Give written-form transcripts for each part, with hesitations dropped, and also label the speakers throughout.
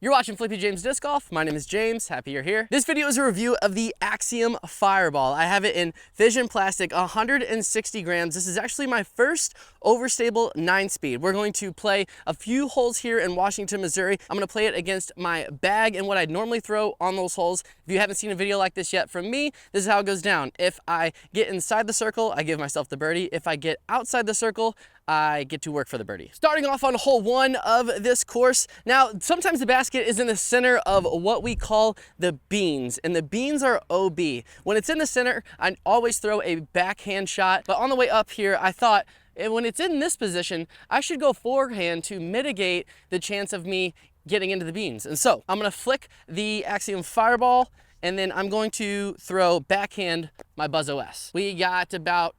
Speaker 1: You're watching Flippy James Disc Golf. My name is James, happy you're here. This video is a review of the Axiom Fireball. I have it in Fission Plastic, 160 grams. This is actually my first overstable 9-speed. We're going to play a few holes here in Washington, Missouri. I'm gonna play it against my bag and what I'd normally throw on those holes. If you haven't seen a video like this yet from me, this is how it goes down. If I get inside the circle, I give myself the birdie. If I get outside the circle, I get to work for the birdie. Starting off on hole 1 of this course. Now, sometimes the basket is in the center of what we call the beans, and the beans are OB. When it's in the center, I always throw a backhand shot, but on the way up here, I thought, when it's in this position, I should go forehand to mitigate the chance of me getting into the beans. And so, I'm gonna flick the Axiom Fireball, and then I'm going to throw backhand my Buzz OS. We got about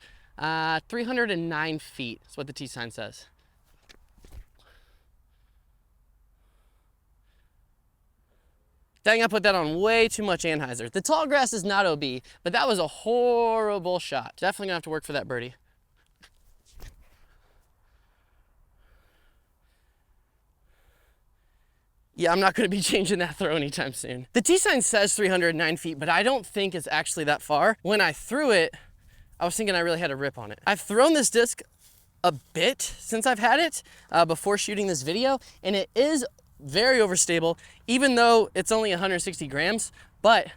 Speaker 1: 309 feet, that's what the T sign says. Dang, I put that on way too much anhyzer. The tall grass is not OB, but that was a horrible shot. Definitely gonna have to work for that birdie. Yeah, I'm not gonna be changing that throw anytime soon. The T sign says 309 feet, but I don't think it's actually that far. When I threw it, I was thinking I really had a rip on it. I've thrown this disc a bit since I've had it before shooting this video, and it is very overstable, even though it's only 160 grams, but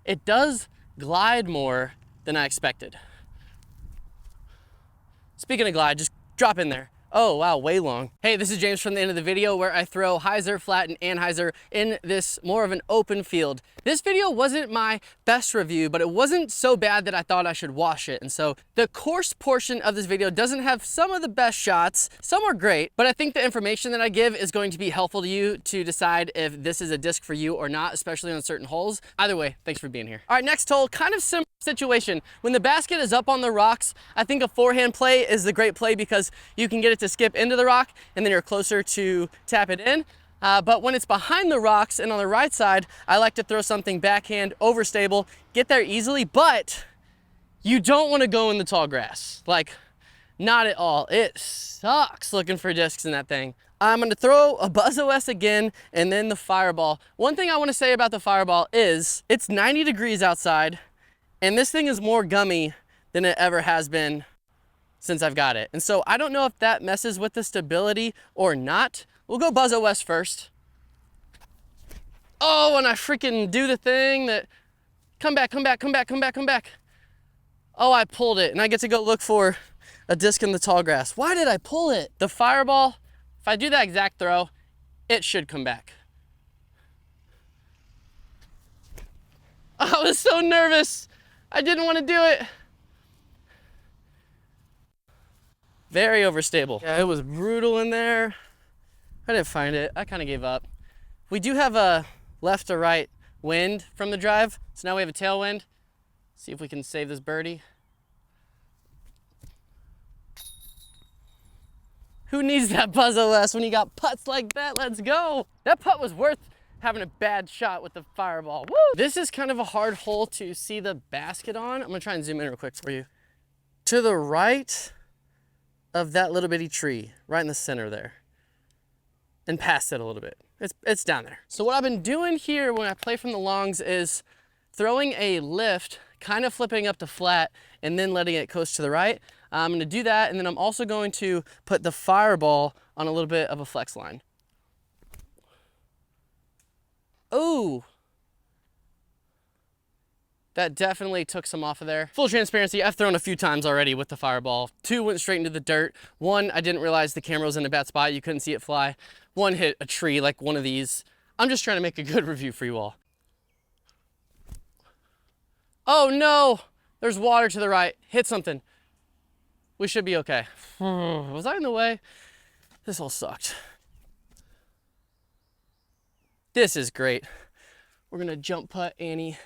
Speaker 1: it does glide more than I expected. Speaking of glide, just drop in there. Oh wow, way long. Hey, this is James from the end of the video where I throw hyzer, flat, and anhyzer in this more of an open field. This video wasn't my best review, but it wasn't so bad that I thought I should wash it. And so the course portion of this video doesn't have some of the best shots. Some are great, but I think the information that I give is going to be helpful to you to decide if this is a disc for you or not, especially on certain holes. Either way, thanks for being here. All right, next hole, kind of similar situation. When the basket is up on the rocks, I think a forehand play is the great play because you can get it to skip into the rock and then you're closer to tap it in. But when it's behind the rocks and on the right side, I like to throw something backhand, overstable, get there easily, but you don't want to go in the tall grass. Like, not at all. It sucks looking for discs in that thing. I'm going to throw a Buzz OS again and then the Fireball. One thing I want to say about the Fireball is it's 90 degrees outside and this thing is more gummy than it ever has been since I've got it. And so I don't know if that messes with the stability or not. We'll go Buzz OS first. Oh, and I freaking do the thing that, come back, come back, come back, come back, come back. Oh, I pulled it and I get to go look for a disc in the tall grass. Why did I pull it? The Fireball, if I do that exact throw, it should come back. I was so nervous. I didn't want to do it. Very overstable. Yeah, it was brutal in there. I didn't find it. I kind of gave up. We do have a left to right wind from the drive, so now we have a tailwind. See if we can save this birdie. Who needs that Buzz OS when you got putts like that? Let's go. That putt was worth having a bad shot with the Fireball. Woo! This is kind of a hard hole to see the basket on. I'm gonna try and zoom in real quick for you. To the right of that little bitty tree, right in the center there, and past it a little bit. It's down there. So what I've been doing here when I play from the longs is throwing a lift, kind of flipping up to flat, and then letting it coast to the right. I'm gonna do that, and then I'm also going to put the Fireball on a little bit of a flex line. Oh, that definitely took some off of there. Full transparency, I've thrown a few times already with the Fireball. 2 went straight into the dirt. 1, I didn't realize the camera was in a bad spot. You couldn't see it fly. 1 hit a tree like one of these. I'm just trying to make a good review for you all. Oh no, there's water to the right. Hit something. We should be okay. Was I in the way? This hole sucked. This is great. We're gonna jump putt Annie.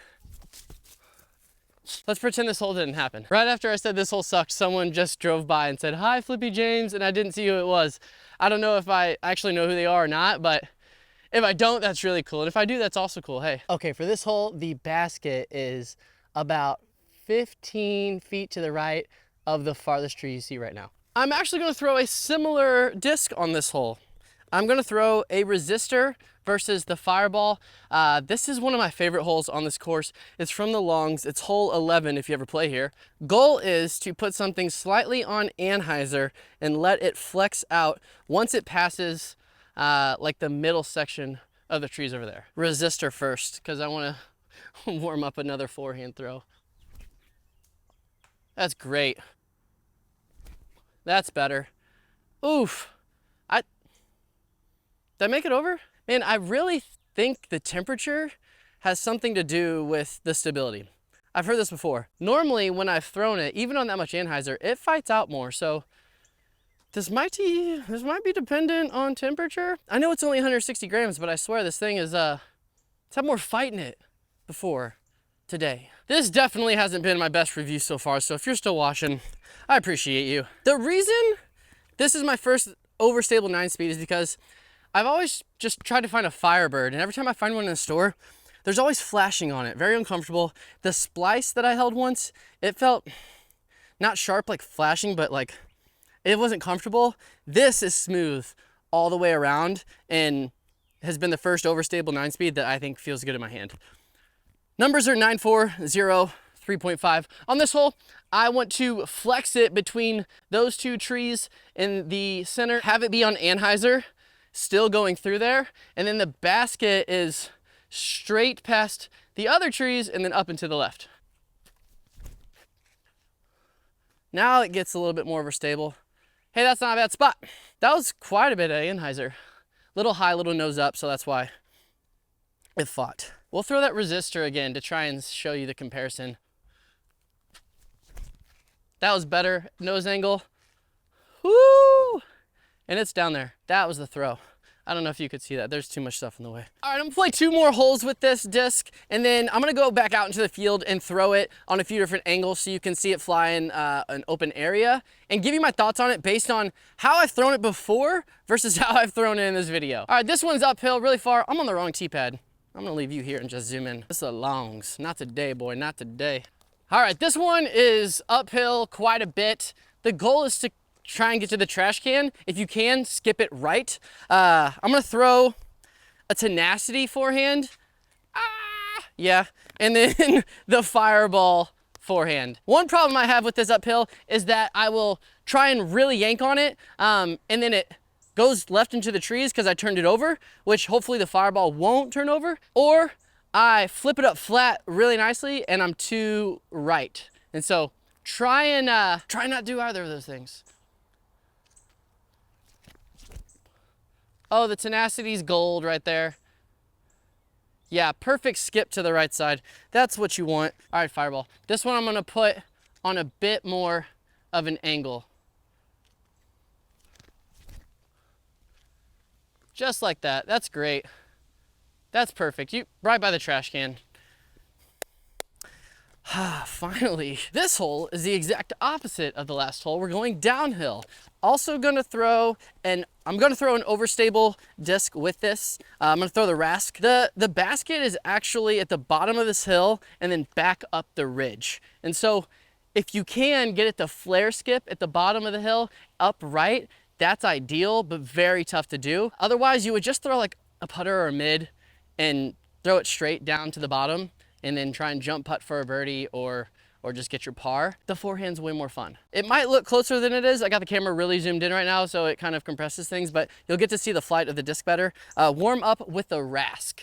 Speaker 1: Let's pretend this hole didn't happen. Right after I said this hole sucked, someone just drove by and said, "Hi, Flippy James," and I didn't see who it was. I don't know if I actually know who they are or not, but if I don't, that's really cool. And if I do, that's also cool, hey. Okay, for this hole, the basket is about 15 feet to the right of the farthest tree you see right now. I'm actually gonna throw a similar disc on this hole. I'm gonna throw a resistor versus the Fireball. This is one of my favorite holes on this course. It's from the longs. It's hole 11 if you ever play here. Goal is to put something slightly on anhyzer and let it flex out once it passes like the middle section of the trees over there. Resistor first, because I want to warm up another forehand throw. That's great. That's better. Oof. Did I make it over? Man, I really think the temperature has something to do with the stability. I've heard this before. Normally, when I've thrown it, even on that much anhyzer, it fights out more. So this might be dependent on temperature. I know it's only 160 grams, but I swear this thing is, it's had more fight in it before today. This definitely hasn't been my best review so far. So if you're still watching, I appreciate you. The reason this is my first overstable 9-speed is because I've always just tried to find a Firebird, and every time I find one in the store, there's always flashing on it, very uncomfortable. The splice that I held once, it felt not sharp like flashing, but like it wasn't comfortable. This is smooth all the way around and has been the first overstable 9-speed that I think feels good in my hand. Numbers are 9.4, 0, 3.5. On this hole, I want to flex it between those two trees in the center, have it be on anhyzer, still going through there, and then the basket is straight past the other trees and then up and to the left. Now it gets a little bit more overstable. Hey, that's not a bad spot. That was quite a bit of anhyzer. Little high, little nose up, so that's why it fought. We'll throw that resistor again to try and show you the comparison. That was better nose angle. Woo! And it's down there. That was the throw. I don't know if you could see that. There's too much stuff in the way. All right, I'm gonna play 2 more holes with this disc, and then I'm gonna go back out into the field and throw it on a few different angles so you can see it fly in an open area and give you my thoughts on it based on how I've thrown it before versus how I've thrown it in this video. All right, this one's uphill really far. I'm on the wrong tee pad. I'm gonna leave you here and just zoom in. This is a longs. Not today, boy, not today. All right, this one is uphill quite a bit. The goal is to try and get to the trash can. If you can, skip it right. I'm gonna throw a tenacity forehand. Yeah, and then the Fireball forehand. One problem I have with this uphill is that I will try and really yank on it, and then it goes left into the trees because I turned it over, which hopefully the Fireball won't turn over, or I flip it up flat really nicely and I'm too right. And so try not do either of those things. Oh, the tenacity's gold right there. Yeah, perfect skip to the right side. That's what you want. All right, Fireball. This one I'm gonna put on a bit more of an angle. Just like that. That's great. That's perfect. You right by the trash can. Finally. This hole is the exact opposite of the last hole. We're going downhill. Also gonna throw I'm gonna throw an overstable disc with this. I'm gonna throw the Rask. The basket is actually at the bottom of this hill and then back up the ridge. And so if you can get it to flare skip at the bottom of the hill upright, that's ideal, but very tough to do. Otherwise, you would just throw like a putter or a mid and throw it straight down to the bottom and then try and jump putt for a birdie or just get your par. The forehand's way more fun. It might look closer than it is. I got the camera really zoomed in right now, so it kind of compresses things, but you'll get to see the flight of the disc better. Warm up with the Rask.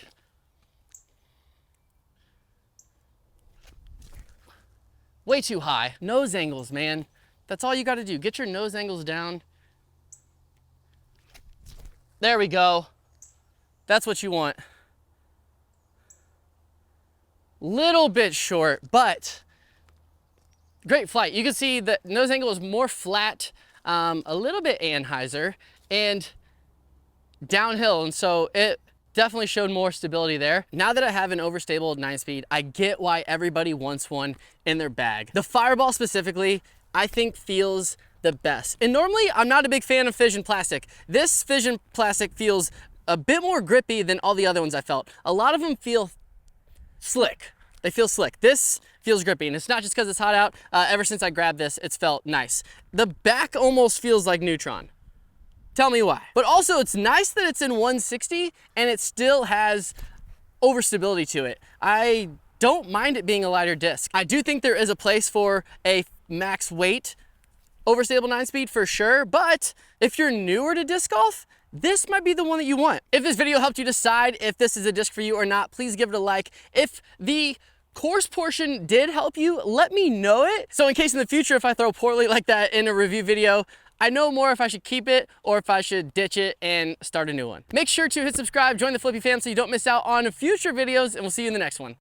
Speaker 1: Way too high. Nose angles, man. That's all you gotta do. Get your nose angles down. There we go. That's what you want. Little bit short, but great flight. You can see the nose angle is more flat, a little bit anhyzer, and downhill, and so it definitely showed more stability there. Now that I have an overstable 9-speed, I get why everybody wants one in their bag. The Fireball specifically, I think feels the best. And normally I'm not a big fan of Fission Plastic. This Fission Plastic feels a bit more grippy than all the other ones I felt. A lot of them feel slick. They feel slick. This feels grippy, and it's not just because it's hot out. Ever since I grabbed this, it's felt nice. The back almost feels like Neutron. Tell me why. But also it's nice that it's in 160 and it still has overstability to it. I don't mind it being a lighter disc. I do think there is a place for a max weight overstable 9-speed for sure, but if you're newer to disc golf, this might be the one that you want. If this video helped you decide if this is a disc for you or not, please give it a like. If the course portion did help you, let me know it. So in case in the future, if I throw poorly like that in a review video, I know more if I should keep it or if I should ditch it and start a new one. Make sure to hit subscribe, join the Flippy fam so you don't miss out on future videos, and we'll see you in the next one.